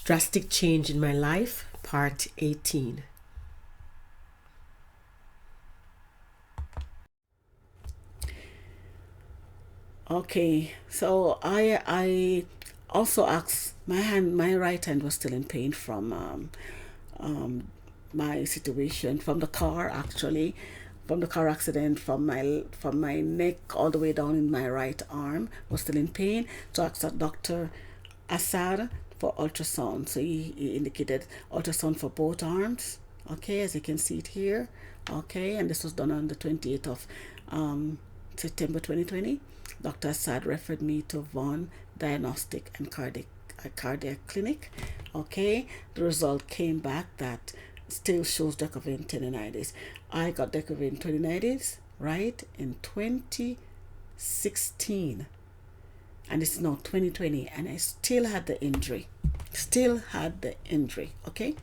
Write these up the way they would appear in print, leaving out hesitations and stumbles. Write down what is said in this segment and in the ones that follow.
Drastic change in my life, part 18. Okay, so I also asked, my right hand was still in pain from um my situation, from the car, actually, from the car accident, from my neck all the way down in my right arm was still in pain. So I asked Dr. Assad for ultrasound. So he indicated ultrasound for both arms. Okay, as you can see it here. Okay, and this was done on the 28th of September 2020. Dr. Assad referred me to Vaughan Diagnostic and Cardiac Clinic. Okay, the result came back that still shows Decorative tendinitis. I got Decorative tendinitis, right, in 2016, and it's now 2020, and I still had the injury. Okay.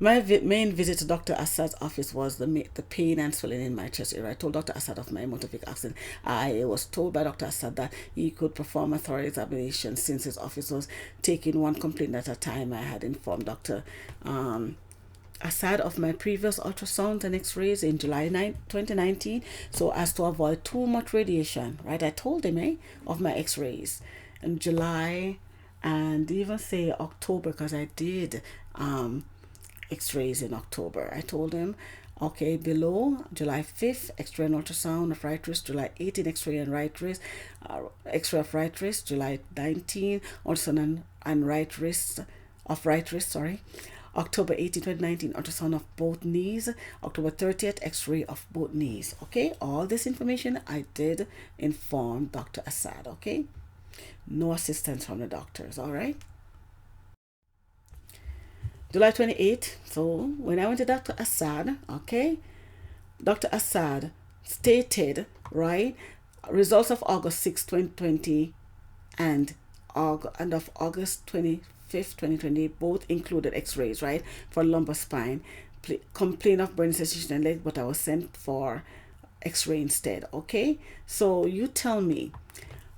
My main visit to Dr. Assad's office was the pain and swelling in my chest area. I told Dr. Assad of my motor vehicle accident. I was told by Dr. Assad that he could perform a thorough examination since his office was taking one complaint at a time. I had informed Dr. Assad of my previous ultrasounds and x-rays in July 2019, so as to avoid too much radiation, right? I told him of my x-rays in July and even say October, because I did x-rays in October. I told him, okay, below July 5th, x-ray and ultrasound of right wrist, July 18th, x-ray and right wrist, x-ray of right wrist, July 19th, ultrasound and right wrist, sorry. October 18, 2019, ultrasound of both knees. October 30th, x-ray of both knees. Okay, all this information I did inform Dr. Assad. Okay, no assistance from the doctors. All right. July 28th, so when I went to Dr. Assad, okay, Dr. Assad stated, right, results of August 6, 2020 and of August 25th, 2020, both included x-rays, right, for lumbar spine, complaint of burning sensation and leg, but I was sent for x-ray instead. Okay, so you tell me,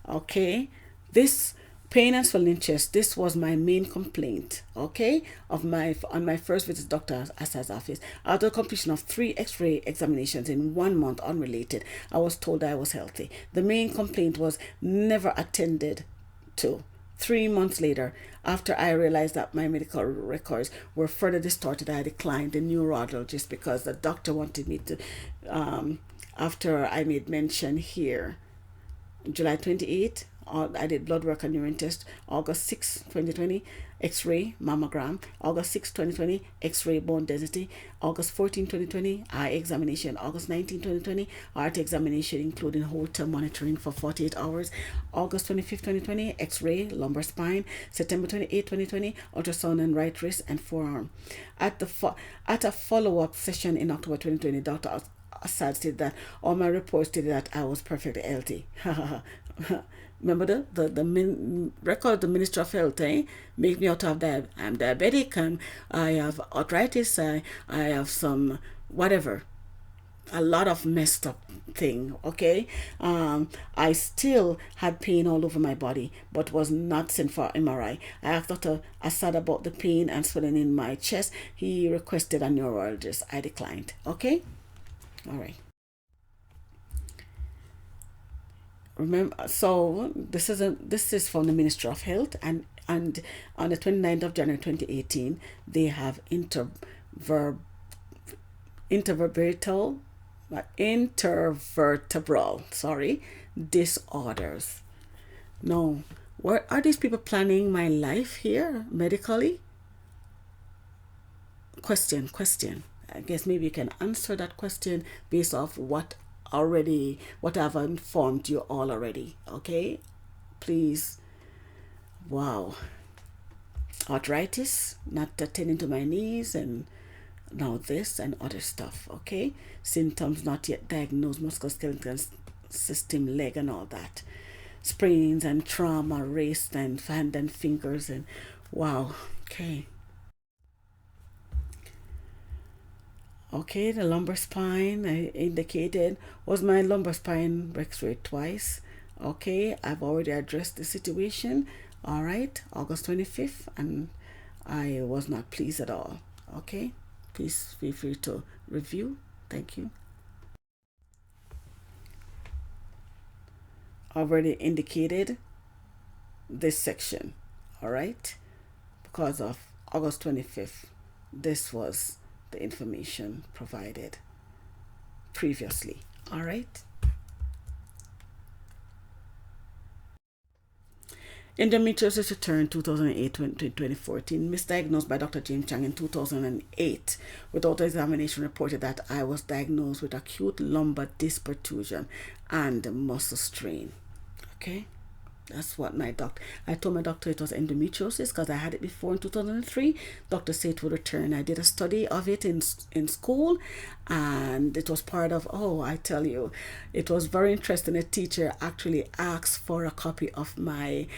okay, this pain and swelling chest, this was my main complaint, okay, on my first visit to Dr. Assad's office. After completion of 3 x-ray examinations in 1 month unrelated, I was told I was healthy. The main complaint was never attended to. 3 months later, after I realized that my medical records were further distorted, I declined the neurologist because the doctor wanted me to, after I made mention here, July 28th, I did blood work and urine test. August 6, 2020, x-ray, mammogram. August 6, 2020, x-ray bone density. August 14, 2020, eye examination. August 19, 2020, RT examination including Holter monitoring for 48 hours. August 25, 2020, x-ray, lumbar spine. September 28, 2020, ultrasound and right wrist and forearm. At a follow-up session in October 2020, Dr. Assad stated that all my reports stated that I was perfectly healthy. Remember the record of the Minister of Health, make me out of that. I'm diabetic, and I have arthritis, I have some whatever, a lot of messed up thing. Okay, I still had pain all over my body, but was not sent for MRI. I asked Dr. Assad about the pain and swelling in my chest. He requested a neurologist. I declined. Okay, all right. Remember, so this is from the Ministry of Health, and on the 29th of January 2018, they have intervertebral disorders. Now, what are these people planning my life here medically? Question. I guess maybe you can answer that question based off what I've informed you all already. Okay, please. Wow. Arthritis, not attending to my knees, and now this and other stuff. Okay, symptoms not yet diagnosed, musculoskeletal system, leg and all that, sprains and trauma, wrist and hand and fingers, and wow. Okay. Okay, the lumbar spine I indicated was my lumbar spine x-ray twice. Okay, I've already addressed the situation. all right, August 25th, and I was not pleased at all. Okay, please feel free to review. Thank you. Already indicated this section, all right, because of August 25th. This was the information provided previously, all right. Endometriosis returned 2008-2014, misdiagnosed by Dr. James Chang in 2008. Without examination, reported that I was diagnosed with acute lumbar disc protrusion and muscle strain. Okay, that's what I told my doctor it was endometriosis because I had it before in 2003. Doctor said it would return. I did a study of it in school, and it was part of, I tell you, it was very interesting. A teacher actually asked for a copy of my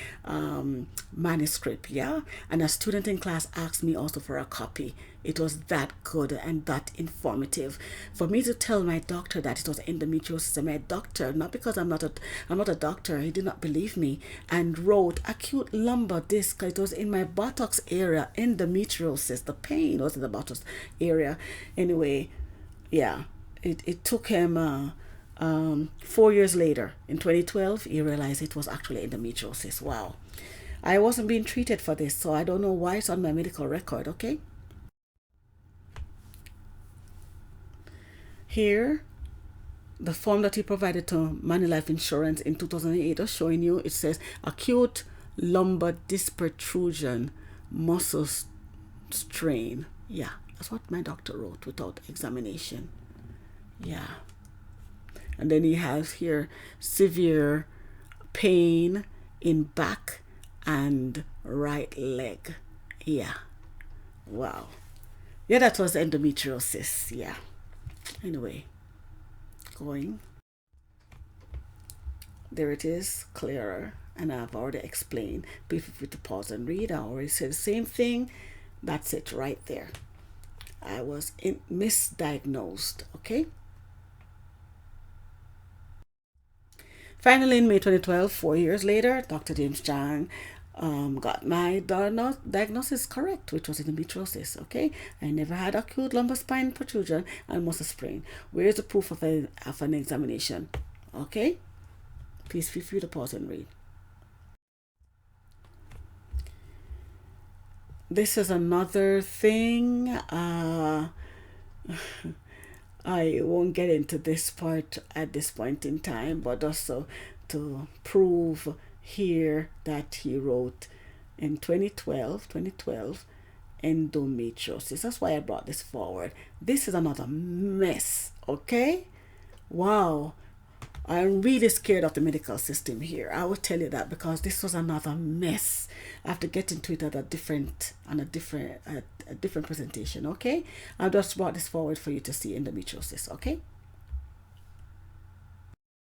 manuscript, yeah, and a student in class asked me also for a copy. It was that good and that informative for me to tell my doctor that it was endometriosis. And my doctor, not because I'm not a doctor, he did not believe me and wrote acute lumbar disc. It was in my buttocks area, endometriosis. The pain was in the buttocks area. Anyway, yeah, it took him 4 years later, in 2012, he realized it was actually endometriosis. Wow. I wasn't being treated for this, so I don't know why it's on my medical record, okay? Here, the form that he provided to MANULIFE Insurance in 2008 is showing you, it says acute lumbar disc protrusion, muscle strain. Yeah, that's what my doctor wrote without examination. Yeah. And then he has here severe pain in back and right leg. Yeah. Wow. Yeah, that was endometriosis. Yeah. Anyway, going. There it is, clearer. And I've already explained. Be free to pause and read. I already said the same thing. That's it right there. I was misdiagnosed. Okay. Finally, in May 2012, 4 years later, Dr. James Chang got my diagnosis correct, which was endometriosis. Okay, I never had acute lumbar spine protrusion and muscle sprain. Where is the proof of an examination? Okay, please feel free to pause and read. This is another thing. I won't get into this part at this point in time, but also to prove here that he wrote in 2012 endometriosis. That's why I brought this forward. This is another mess. Okay, wow, I'm really scared of the medical system here. I will tell you that because this was another mess. I have to get into it at a different presentation. Okay, I just brought this forward for you to see endometriosis. Okay.